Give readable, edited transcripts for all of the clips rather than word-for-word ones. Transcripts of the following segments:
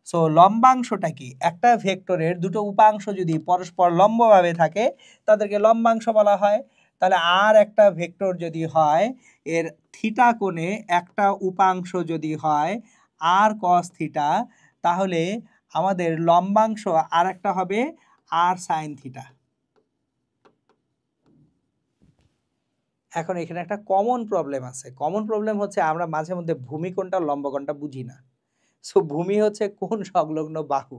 So লম্বাংশটা কি? একটা ভেক্টরের দুটো উপাংশ যদি পরস্পর লম্বভাবে থাকে তাদেরকে লম্বাংশ বলা হয়। তাহলে আর একটা ভেক্টর যদি হয় এর থিটা কোণে একটা উপাংশ যদি হয় আর কস থিটা, তাহলে আমাদের লম্বাংশ আর একটা হবে আর সাইন থিটা। এখন এখানে একটা কমন প্রবলেম আছে। কমন প্রবলেম হচ্ছে আমরা মাঝে মধ্যে ভূমি কোণটা লম্ব কোণটা বুঝি না। সো ভূমি হচ্ছে কোণ সংলগ্ন বাহু,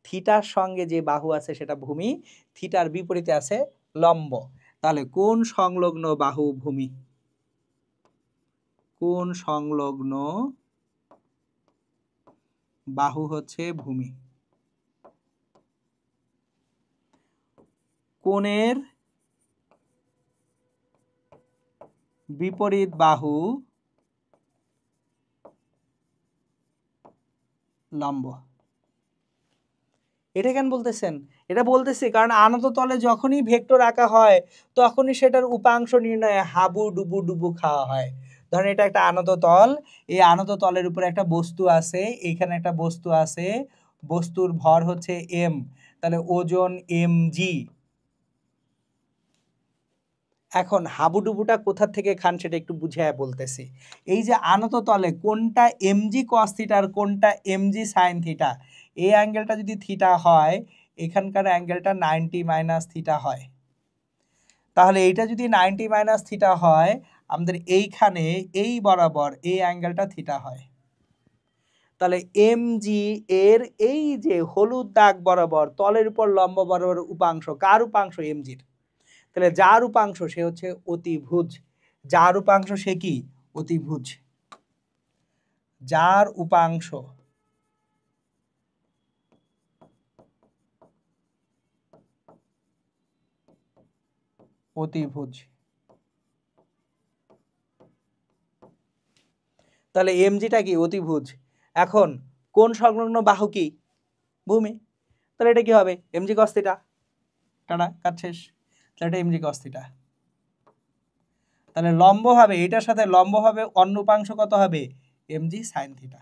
থিটার সঙ্গে যে বাহু আছে সেটা ভূমি, থিটার বিপরীতে আছে লম্ব। তাহলে কোণ সংলগ্ন বাহু ভূমি, কোণ সংলগ্ন বাহু হচ্ছে ভূমি। কোণের বিপরীত বাহু লম্ব। এটা কেন বলতেছেন? এটা বলতেছি কারণ আনত তলে যখনই ভেক্টর আঁকা হয় তখনই সেটার উপাংশ নির্ণয়ে হাবু ডুবু ডুবু খাওয়া হয়। ধরেন এটা একটা আনত তল, এই আনত তলের উপরে একটা বস্তু আছে, এইখানে একটা বস্তু আছে, বস্তুর ভর হচ্ছে m, তাহলে ওজন mg। এখন হাবুডুবুটা কোথা থেকে খান সেটা একটু বুঝিয়ে বলতেছি। এই যে আনত তলে কোনটা এমজি কস থিটা আর কোনটা এমজি সাইন থিটা, এই অ্যাঙ্গেলটা যদি থিটা হয় এখানকার অ্যাঙ্গেলটা 90 মাইনাস থিটা হয়। তাহলে এইটা যদি 90 মাইনাস থিটা হয় আমাদের এইখানে এই বরাবর এই অ্যাঙ্গেলটা থিটা হয়। তাহলে এমজি এর এই যে হলুদ দাগ বরাবর তলের উপর লম্ব বরাবর উপাংশ, কার উপাংশ? এমজির। তাহলে যার উপাংশ সে হচ্ছে অতিভুজ। যার উপাংশ সে কি? অতিভুজ। যার উপাংশ অতিভুজ। তাহলে এমজিটা কি? অতিভুজ। এখন কোণ সংলগ্ন বাহু কি? ভূমি। তাহলে এটা কি হবে? MG cos theta. টাটা, কাজ শেষ। তাহলে এটা এমজি কস থিটা। তাহলে লম্ব হবে, এটার সাথে লম্ব হবে অন্য উপাংশ কত হবে? MG sine theta.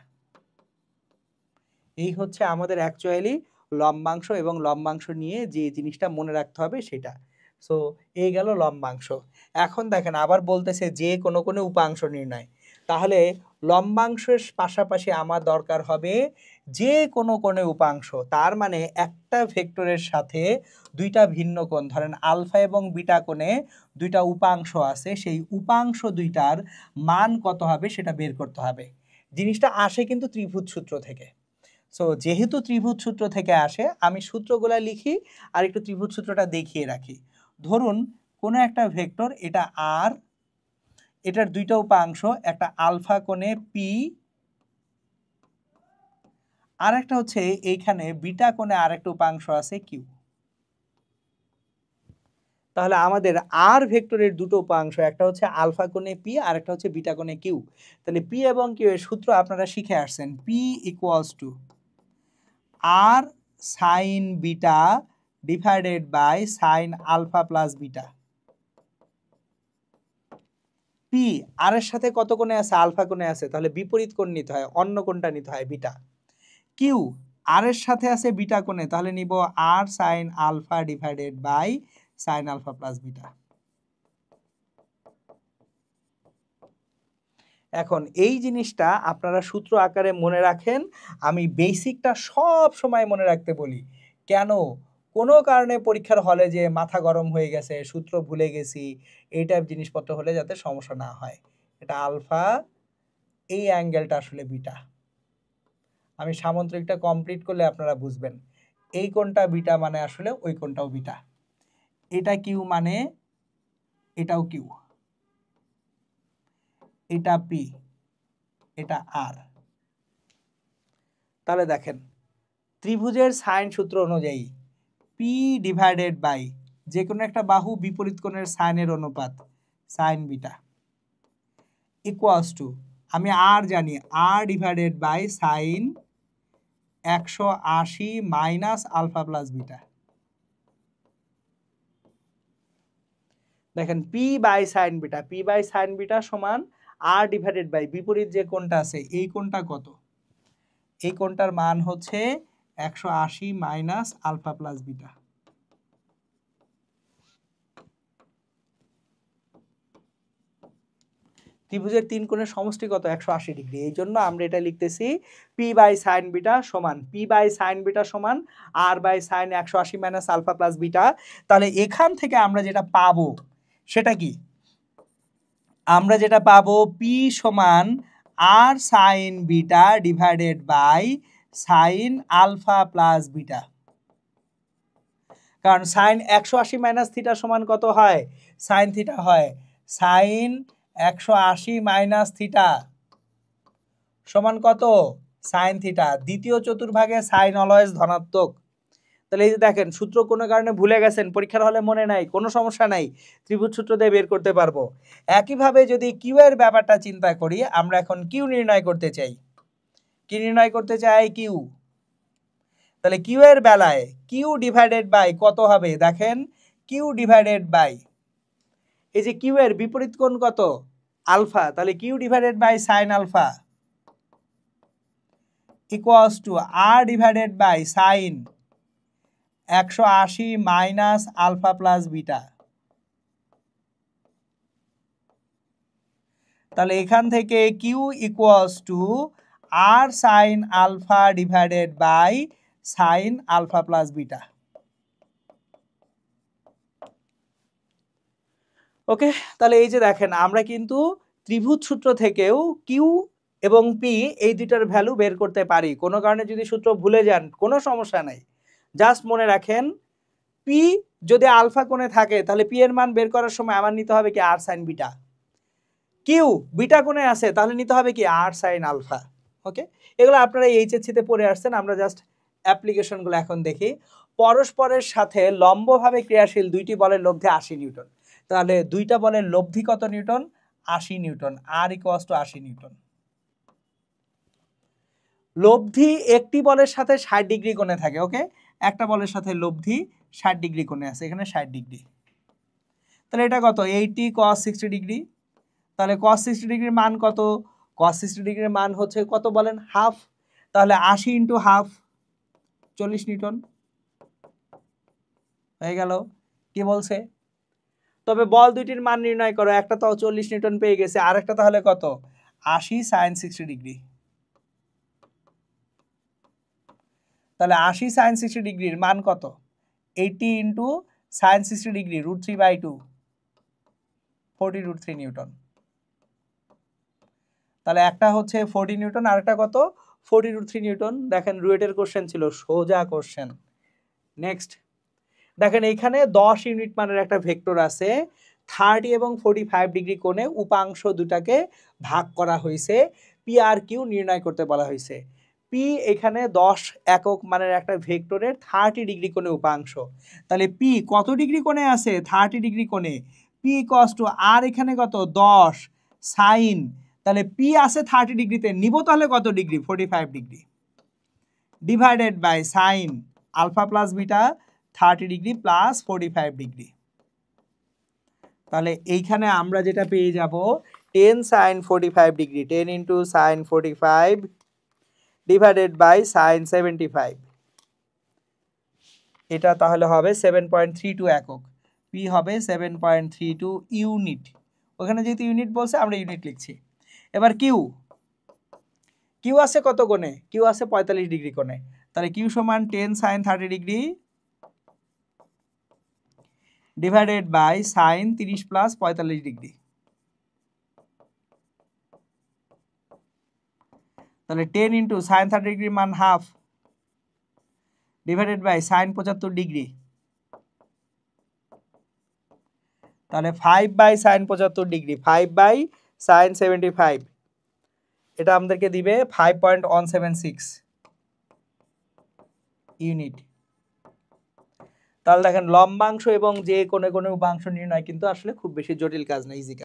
এই হচ্ছে আমাদের অ্যাকচুয়ালি লম্বাংশ এবং লম্বাংশ নিয়ে যে জিনিসটা মনে রাখতে হবে সেটা। সো এই গেল লম্বাংশ। এখন দেখেন আবার বলতেছে যে কোনো কোনো উপাংশ নির্ণয়। তাহলে লম্বাংশের পাশাপাশি আমার দরকার হবে যে কোনো কোণে উপাংশ। তার মানে একটা ভেক্টরের সাথে দুইটা ভিন্ন কোণ, ধরেন আলফা এবং বিটা কোণে দুইটা উপাংশ আছে, সেই উপাংশ দুইটার মান কত হবে সেটা বের করতে হবে। জিনিসটা আসে কিন্তু ত্রিভুজ সূত্র থেকে। সো যেহেতু ত্রিভুজ সূত্র থেকে আসে আমি সূত্রগুলা লিখি আর একটু ত্রিভুজ সূত্রটা দেখিয়ে রাখি। ধরুন কোনো একটা ভেক্টর, এটা আর, এটার দুইটা উপাংশ, একটা আলফা কোণে পি আর একটা হচ্ছে এইখানে বিটা কোণে আরেকটা উপাংশ আছে কিউ। তাহলে আমাদের আর ভেক্টরের দুটো উপাংশ, একটা হচ্ছে আলফা কোণে পি আর একটা হচ্ছে বিটা কোণে কিউ। তাহলে পি এবং কিউ এর সূত্র আপনারা শিখে আসছেন, P equals to R sine beta divided by sine alpha plus beta. P আর এর সাথে কত কোণে আছে? আলফা কোণে আছে, তাহলে বিপরীত কোণ নিতে হয়, অন্য কোণটা নিতে হয় বিটা। কিউ আর এর সাথে আছে বিটা কোণে, তাহলে নিব R sine alpha divided by sine alpha plus beta. এখন এই জিনিসটা আপনারা সূত্র আকারে মনে রাখেন। আমি বেসিকটা সব সময় মনে রাখতে বলি। কেন? কোনো কারণে পরীক্ষার হলে যে মাথা গরম হয়ে গেছে, সূত্র ভুলে গেছি, এই টাইপ জিনিসপত্র হলে যাতে সমস্যা না হয়। এটা আলফা, এই অ্যাঙ্গেলটা আসলে বিটা। আমি সামুদ্রিকটা কমপ্লিট করলে আপনারা বুঝবেন। এই কোণটা বিটা মানে আসলে ওই কোণটাও বিটা। এটা কিউ মানে এটাও কিউ, এটা পি, এটা আর। তাহলে দেখেন ত্রিভুজের সাইন সূত্র অনুযায়ী পি ডিভাইডেড বাই যে কোনো একটা বাহু বিপরীত কোণের সাইনের অনুপাত সাইন বিটা ইকুয়ালস টু, আমি আর জানি, R divided by sine 180 minus alpha plus beta. দেখেন P by sine beta, P by sine beta সমান আর ডিভাইডেড বাই বিপরীত যে কোণটা আছে এই কোণটা কত? এই কোণটার মান হচ্ছে 180 মাইনাস আলফা প্লাস বিটা। ত্রিভুজের 3 কোণের সমষ্টি কত? 180 ডিগ্রি। এই জন্য আমরা এটা লিখতেছি পি বাই সাইন বিটা সমান R by sine 180 minus alpha plus beta. তাহলে এখান থেকে আমরা যেটা পাবো সেটা কি? আমরা যেটা পাবো পি সমান R sine beta divided by sine alpha plus beta. কারণ সাইন 180 মাইনাস থিটা সমান কত হয়? সাইন থিটা হয়। সাইন 180 মাইনাস থিটা সমান কত? Sine theta. দ্বিতীয় চতুর্ভাগে সাইন অলওয়েজ ধনাত্মক। তাহলে এই যে দেখেন, সূত্র কোনো কারণে ভুলে গেছেন, পরীক্ষার হলে মনে নাই, কোনো সমস্যা নাই, ত্রিভুজ সূত্র দিয়ে বের করতে পারবো। একইভাবে যদি কিউ এর ব্যাপারটা চিন্তা করি, আমরা এখন কিউ নির্ণয় করতে চাই। কি নির্ণয় করতে চাই? কিউ। তাহলে কিউ এর বেলায় কিউ ডিভাইডেড বাই কত হবে? দেখেন, কিউ ডিভাইডেড বাই এই যে কিউ এর বিপরীত কোণ কত? আলফা। তাহলে Q divided by sine alpha equals to R divided by sine 180 minus alpha plus beta. তাহলে এখান থেকে Q equals to R sine alpha divided by sine alpha plus beta. Okay, তাহলে এই যে দেখেন, আমরা কিন্তু ত্রিভুজ সূত্র থেকেও কিউ এবং পি এই দুটার ভ্যালু বের করতে পারি। কোনো কারণে যদি সূত্র ভুলে যান, কোনো সমস্যা নাই, জাস্ট মনে রাখেন পি যদি আলফা কোণে থাকে তাহলে পি এর মান বের করার সময় আমার নিতে হবে কি? আর সাইন বিটা। কিউ বিটা কোণে আছে তাহলে নিতে হবে কি? আর সাইন আলফা। ওকে, এগুলো আপনারা এইচএসসিতে পড়ে আসছেন, আমরা জাস্ট অ্যাপ্লিকেশনগুলো এখন দেখি। পরস্পরের সাথে লম্বভাবে ক্রিয়াশীল দুইটি বলের লব্ধি 80 নিউটন। তাহলে দুইটা বলের লব্ধি কত নিউটন? 80 নিউটন। আর ইকুয়ালস টু 80 নিউটন। লব্ধি একটি বলের সাথে 60 ডিগ্রি কোণে থাকে। ওকে, একটা বলের সাথে লব্ধি 60 ডিগ্রি কোণে আছে, এখানে 60 ডিগ্রি। তাহলে এটা কত? 80 cos 60 ডিগ্রি। তাহলে cos 60 ডিগ্রির মান কত? cos 60 ডিগ্রির মান হচ্ছে কত বলেন? হাফ। তাহলে 80 ইন্টু হাফ 40 নিউটন হয়ে গেল। কি বলছে? তবে বল দুইটির মান নির্ণয় করো। একটা তো 40 নিউটন পেয়ে গেছে, আর একটা তাহলে কত? 80 sin 60 ডিগ্রি। তাহলে 80 sin 60 ডিগ্রির মান কত? 80 ইন্টু sin 60 ডিগ্রি √3/2 40√3 নিউটন। তাহলে একটা হচ্ছে 40 নিউটন, আর একটা কত? 40√3 নিউটন। দেখেন, রুয়েটের কোশ্চেন ছিল, সোজা কোশ্চেন। নেক্সট দেখেন, এইখানে 10 ইউনিট মানের একটা ভেক্টর আছে। 30 এবং 45 ডিগ্রি কোণে উপাংশ দুটাকে ভাগ করা হয়েছে। পি আর কিউ নির্ণয় করতে বলা হয়েছে। পি এখানে 10 একক মানের একটা ভেক্টরের 30 ডিগ্রি কোণে উপাংশ। তাহলে পি কত ডিগ্রি কোণে আছে? 30 ডিগ্রি কোণে। পি ইকুয়ালস টু আর এখানে কত? 10 সাইন। তাহলে পি আছে 30 ডিগ্রিতে, নিব তাহলে কত degree? 45 degree divided by sine alpha plus beta 30 degree plus 45 degree. তাহলে এইখানে আমরা যেটা পেয়ে যাব 10 sin 45 degree, 10 into sine 45 divided by sine 75। এটা তাহলে হবে 7.32 একক। পি হবে 7.32 ইউনিট। ওখানে যেহেতু ইউনিট বলছে আমরা ইউনিট লিখছি। এবার কিউ, কিউ আছে কত কোণে? কিউ আছে 45 ডিগ্রি কোণে। তাহলে কিউ সমান 10 sin 30 degree divided by sine 30 plus 45 degree. তাহলে 10 ইন্টু সাইন 30 ডিগ্রির মান half divided by sine 75 degree. তাহলে 5 by sine 75 degree, 5 by sine 75, এটা আমাদেরকে দিবে 5.176 ইউনিট। তাহলে দেখেন, লম্বাংশ এবং যে কোণে কোণে উপাংশ নির্ণয় কিন্তু আসলে খুব বেশি জটিল কাজ না, ইজি কাজ।